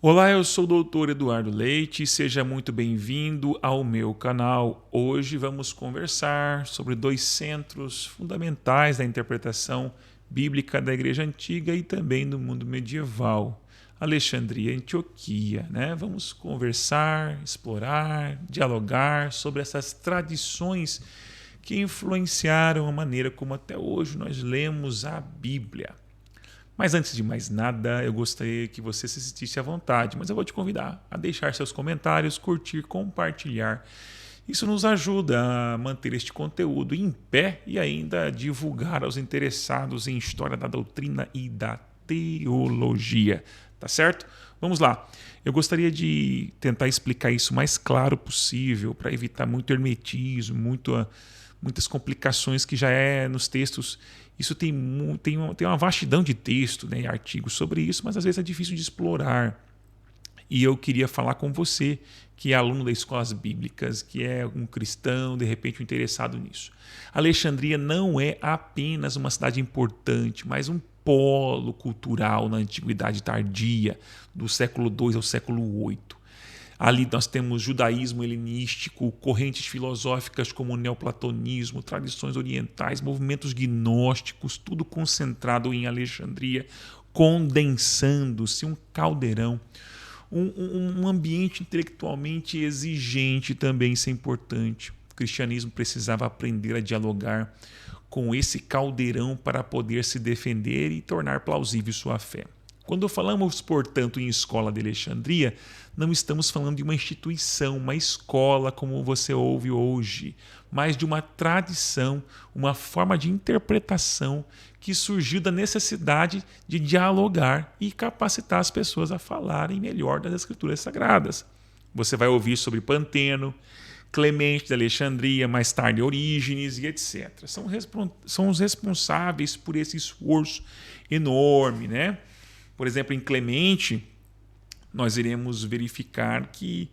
Olá, eu sou o Dr. Eduardo Leite, seja muito bem-vindo ao meu canal. Hoje vamos conversar sobre dois centros fundamentais da interpretação bíblica da Igreja Antiga e também do mundo medieval, Alexandria e Antioquia, né? Vamos conversar, explorar, dialogar sobre essas tradições que influenciaram a maneira como até hoje nós lemos a Bíblia. Mas antes de mais nada, eu gostaria que você se sentisse à vontade, mas eu vou te convidar a deixar seus comentários, curtir, compartilhar. Isso nos ajuda a manter este conteúdo em pé e ainda divulgar aos interessados em história da doutrina e da teologia. Tá certo? Vamos lá. Eu gostaria de tentar explicar isso o mais claro possível para evitar muito hermetismo, muitas complicações que já é nos textos. Isso tem uma vastidão de texto, né, e artigos sobre isso, mas às vezes é difícil de explorar. E eu queria falar com você, que é aluno das escolas bíblicas, que é um cristão, de repente um interessado nisso. Alexandria não é apenas uma cidade importante, mas um polo cultural na antiguidade tardia, do século II ao século VIII. Ali nós temos judaísmo helenístico, correntes filosóficas como o neoplatonismo, tradições orientais, movimentos gnósticos, tudo concentrado em Alexandria, condensando-se um caldeirão. Um ambiente intelectualmente exigente também, isso é importante. O cristianismo precisava aprender a dialogar com esse caldeirão para poder se defender e tornar plausível sua fé. Quando falamos, portanto, em escola de Alexandria, não estamos falando de uma instituição, uma escola como você ouve hoje, mas de uma tradição, uma forma de interpretação que surgiu da necessidade de dialogar e capacitar as pessoas a falarem melhor das Escrituras Sagradas. Você vai ouvir sobre Panteno, Clemente de Alexandria, mais tarde Orígenes e etc. São os responsáveis por esse esforço enorme, né? Por exemplo, em Clemente, nós iremos verificar que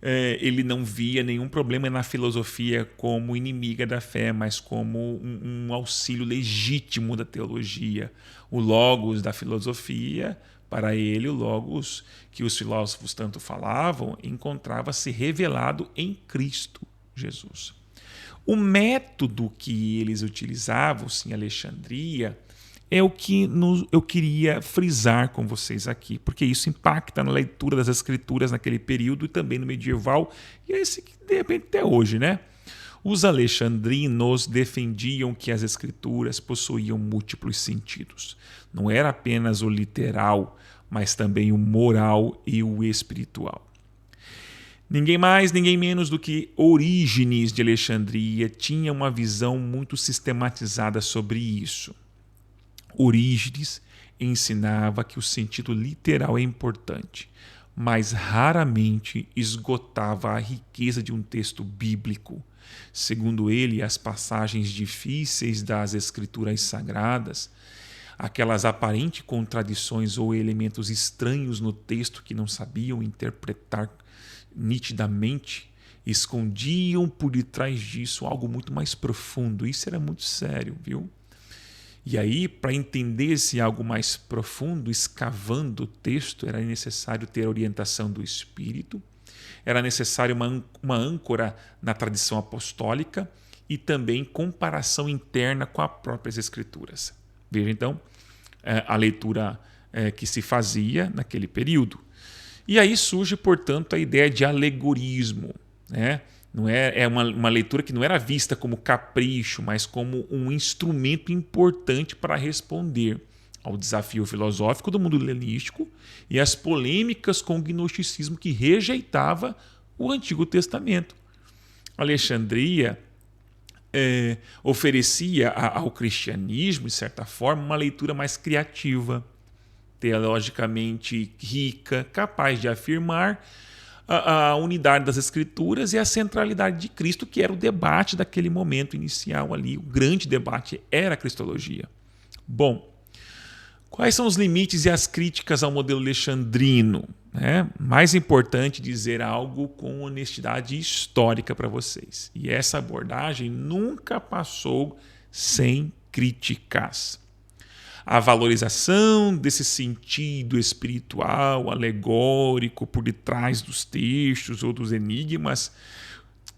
ele não via nenhum problema na filosofia como inimiga da fé, mas como um auxílio legítimo da teologia. O logos da filosofia, para ele, o logos que os filósofos tanto falavam, encontrava-se revelado em Cristo Jesus. O método que eles utilizavam em Alexandria é o que eu queria frisar com vocês aqui, porque isso impacta na leitura das escrituras naquele período e também no medieval, e é esse que de repente até hoje, né? Os alexandrinos defendiam que as escrituras possuíam múltiplos sentidos. Não era apenas o literal, mas também o moral e o espiritual. Ninguém mais, ninguém menos do que Orígenes de Alexandria tinha uma visão muito sistematizada sobre isso. Orígenes ensinava que o sentido literal é importante, mas raramente esgotava a riqueza de um texto bíblico. Segundo ele, as passagens difíceis das Escrituras Sagradas, aquelas aparentes contradições ou elementos estranhos no texto que não sabiam interpretar nitidamente, escondiam por detrás disso algo muito mais profundo. Isso era muito sério, viu? E aí, para entender esse algo mais profundo, escavando o texto, era necessário ter a orientação do Espírito, era necessário uma âncora na tradição apostólica e também comparação interna com as próprias Escrituras. Veja, então, a leitura que se fazia naquele período. E aí surge, portanto, a ideia de alegorismo, né? Não é uma leitura que não era vista como capricho, mas como um instrumento importante para responder ao desafio filosófico do mundo helenístico e às polêmicas com o gnosticismo que rejeitava o Antigo Testamento. Alexandria oferecia ao cristianismo, de certa forma, uma leitura mais criativa, teologicamente rica, capaz de afirmar a unidade das Escrituras e a centralidade de Cristo, que era o debate daquele momento inicial ali. O grande debate era a cristologia. Bom, quais são os limites e as críticas ao modelo alexandrino? Mais importante dizer algo com honestidade histórica para vocês. E essa abordagem nunca passou sem críticas. a valorização desse sentido espiritual, alegórico, por detrás dos textos ou dos enigmas,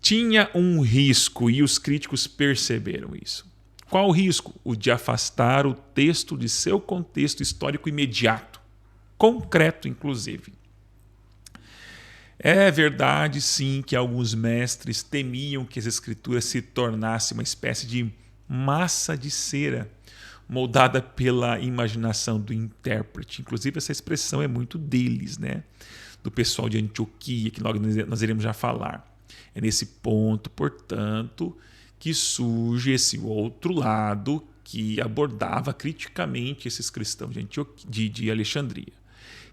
tinha um risco e os críticos perceberam isso. Qual o risco? O de afastar o texto de seu contexto histórico imediato, concreto inclusive. É verdade, sim, que alguns mestres temiam que as escrituras se tornassem uma espécie de massa de cera, moldada pela imaginação do intérprete. Inclusive, essa expressão é muito deles, né? Do pessoal de Antioquia, que logo nós iremos já falar. É nesse ponto, portanto, que surge esse outro lado que abordava criticamente esses cristãos de Alexandria.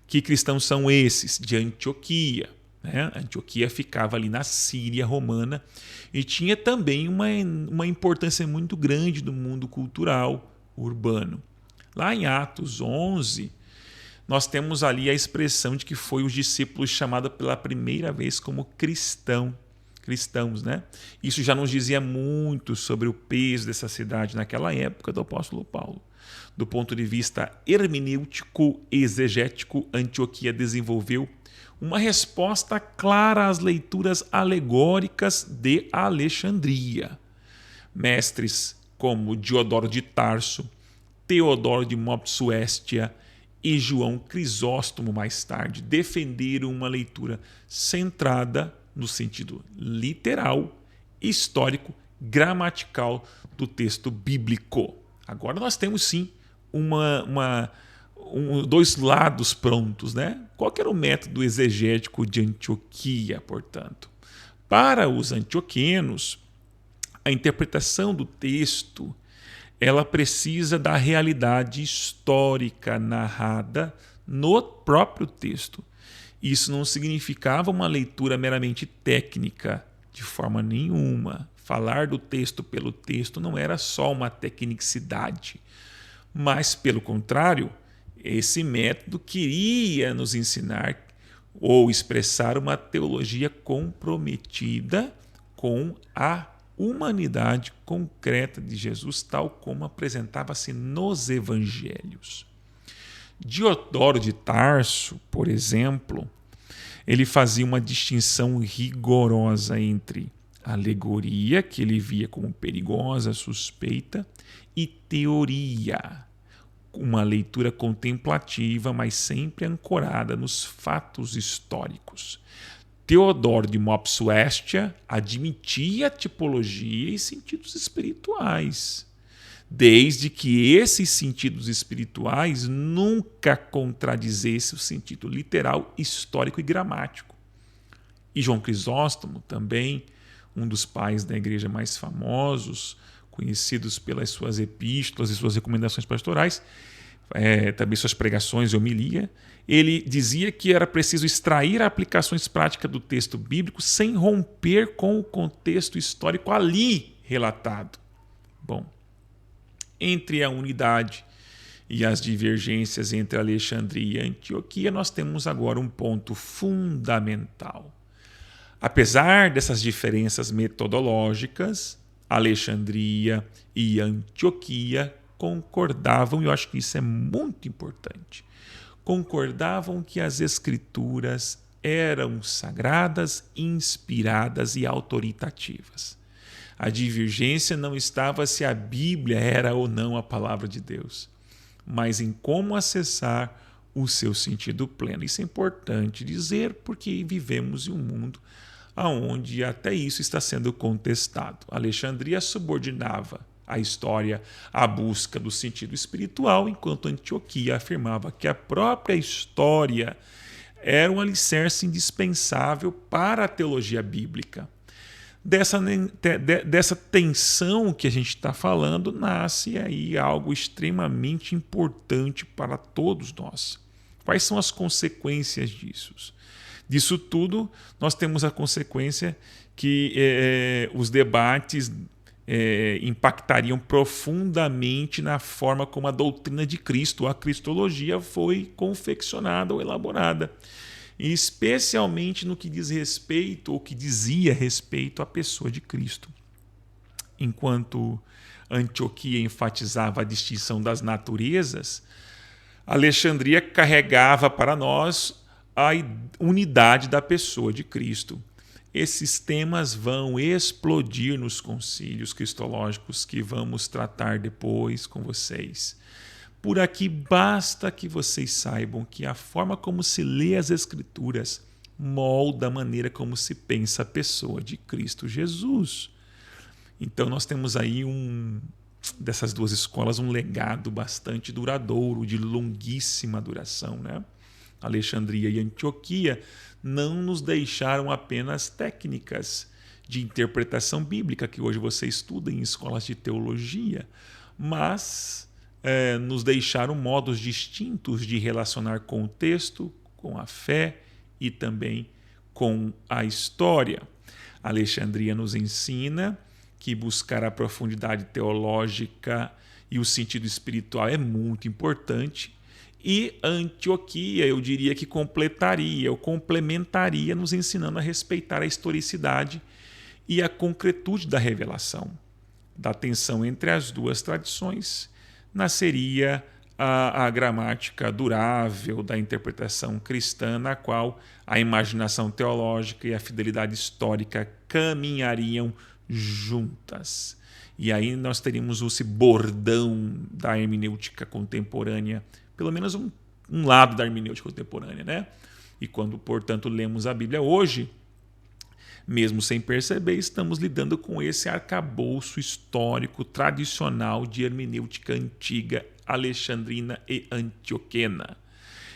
Que cristãos são esses? De Antioquia. Né? Antioquia ficava ali na Síria romana e tinha também uma importância muito grande no mundo cultural urbano. Lá em Atos 11, nós temos ali a expressão de que foi os discípulos chamados pela primeira vez como cristãos, né? Isso já nos dizia muito sobre o peso dessa cidade naquela época do apóstolo Paulo. Do ponto de vista hermenêutico e exegético, Antioquia desenvolveu uma resposta clara às leituras alegóricas de Alexandria. Mestres como Diodoro de Tarso, Teodoro de Mopsuestia e João Crisóstomo, mais tarde, defenderam uma leitura centrada no sentido literal, histórico, gramatical do texto bíblico. Agora nós temos sim dois lados prontos, né? Qual que era o método exegético de Antioquia, portanto? Para os antioquenos, a interpretação do texto ela precisa da realidade histórica narrada no próprio texto. Isso não significava uma leitura meramente técnica, de forma nenhuma. Falar do texto pelo texto não era só uma tecnicidade, mas, pelo contrário, esse método queria nos ensinar ou expressar uma teologia comprometida com a humanidade concreta de Jesus, tal como apresentava-se nos evangelhos. Diodoro de Tarso, por exemplo, ele fazia uma distinção rigorosa entre alegoria, que ele via como perigosa, suspeita, e teoria, uma leitura contemplativa, mas sempre ancorada nos fatos históricos. Teodoro de Mopsuestia admitia tipologia e sentidos espirituais, desde que esses sentidos espirituais nunca contradizessem o sentido literal, histórico e gramático. E João Crisóstomo, também um dos pais da igreja mais famosos, conhecidos pelas suas epístolas e suas recomendações pastorais, também suas pregações e homilia, ele dizia que era preciso extrair aplicações práticas do texto bíblico sem romper com o contexto histórico ali relatado. Bom, entre a unidade e as divergências entre Alexandria e Antioquia, nós temos agora um ponto fundamental. Apesar dessas diferenças metodológicas, Alexandria e Antioquia concordavam, e eu acho que isso é muito importante, concordavam que as escrituras eram sagradas, inspiradas e autoritativas. A divergência não estava se a Bíblia era ou não a palavra de Deus, mas em como acessar o seu sentido pleno. Isso é importante dizer porque vivemos em um mundo onde até isso está sendo contestado. Alexandria subordinava a história à busca do sentido espiritual, enquanto Antioquia afirmava que a própria história era um alicerce indispensável para a teologia bíblica. Dessa tensão que a gente está falando, nasce aí algo extremamente importante para todos nós. Quais são as consequências disso? Disso tudo, nós temos a consequência que os debates impactariam profundamente na forma como a doutrina de Cristo, a cristologia, foi confeccionada ou elaborada, e especialmente no que diz respeito, ou que dizia respeito à pessoa de Cristo. Enquanto Antioquia enfatizava a distinção das naturezas, Alexandria carregava para nós a unidade da pessoa de Cristo. Esses temas vão explodir nos concílios cristológicos que vamos tratar depois com vocês. Por aqui basta que vocês saibam que a forma como se lê as Escrituras molda a maneira como se pensa a pessoa de Cristo Jesus. Então nós temos aí dessas duas escolas um legado bastante duradouro, de longuíssima duração, né? Alexandria e Antioquia não nos deixaram apenas técnicas de interpretação bíblica que hoje você estuda em escolas de teologia, mas nos deixaram modos distintos de relacionar com o texto, com a fé e também com a história. Alexandria nos ensina que buscar a profundidade teológica e o sentido espiritual é muito importante. E Antioquia, eu diria que complementaria, nos ensinando a respeitar a historicidade e a concretude da revelação. Da tensão entre as duas tradições, nasceria a gramática durável da interpretação cristã, na qual a imaginação teológica e a fidelidade histórica caminhariam juntas. E aí nós teríamos esse bordão da hermenêutica contemporânea, pelo menos um lado da hermenêutica contemporânea, né? E quando, portanto, lemos a Bíblia hoje, mesmo sem perceber, estamos lidando com esse arcabouço histórico tradicional de hermenêutica antiga, alexandrina e antioquena.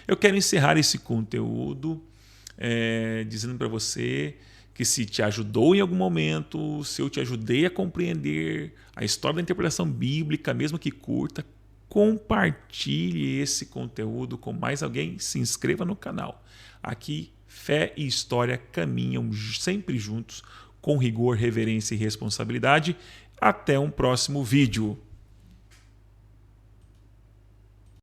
Eu quero encerrar esse conteúdo dizendo para você que se te ajudou em algum momento, se eu te ajudei a compreender a história da interpretação bíblica, mesmo que curta, compartilhe esse conteúdo com mais alguém, se inscreva no canal. Aqui, fé e história caminham sempre juntos, com rigor, reverência e responsabilidade. Até um próximo vídeo.